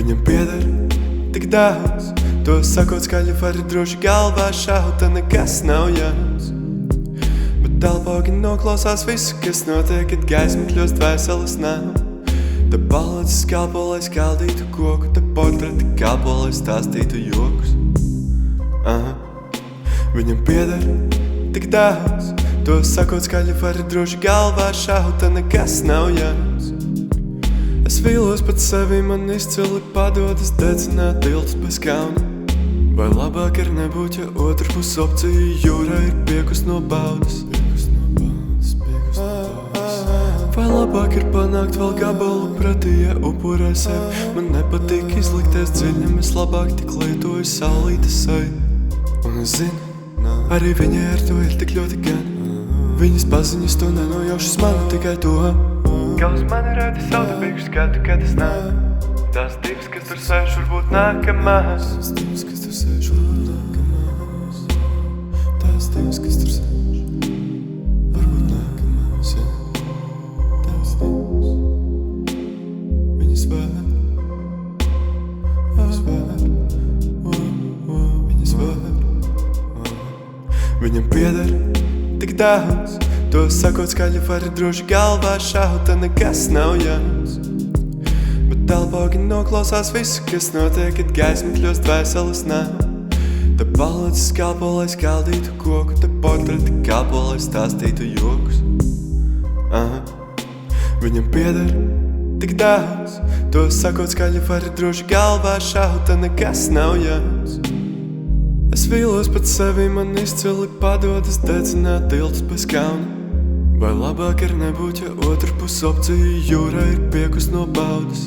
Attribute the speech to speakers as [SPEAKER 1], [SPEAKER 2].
[SPEAKER 1] Viņam pieder tik daudz, to sakot skaļi vari droši galvā šaut, tad nekas nav jauns. Bet telpaugi noklausās visu, kas notiek, kad gaisma kļūst veselas nav. Te palacis kalpo, lai skaldītu koku, te portreti kalpo, lai stāstītu jokus. Viņam pieder tik daudz, to sakot skaļi vari droši galvā šaut, tad nekas nav jauns. Es vīlos pat sevi, man izcili padodas dedzināt tiltus bez kauna. Vai labāk ir nebūt, ja otru pus opcija jūrā ir piekus no baudas? Vai labāk ir panākt vēl gabalu pretī, ja upurē sevi? Man nepatīk izlikties dziļam, es labāk tik lietoju saulītes seju. Un es zinu, arī viņai ar to ir tik ļoti gan. Viņas paziņas to nenojaušas manu tikai to, ka uz mani rādi sauta bīkšu skatu, kad es nāku. Tās divas, kas tur sēž, varbūt nākamās. Tās divas, kas tur sēž, varbūt nākamās. Tās divas, kas tur sēž, varbūt nākamās, jā. Tās divas, viņas var, viņas var, viņas var. Viņam pieder tik daudz, to sakot skaļi vari droši galvā šaut, tad nekas nav jauns. Bet telpaugi noklausās visu, kas notiek, kad gaisma kļūst veselas nav. Te palacis kalpo, lai skaldītu koku, te portreti kalpo, lai stāstītu jokus. Viņam pieder tik daudz, to sakot skaļi vari droši galvā šaut, tad nekas nav jauns. Es vīlos pat sevi, man izcili padodas dedzināt tiltus bez kauna. Vai labāk ir nebūt, ja otru pus opcija jūrā ir piekus no baudas?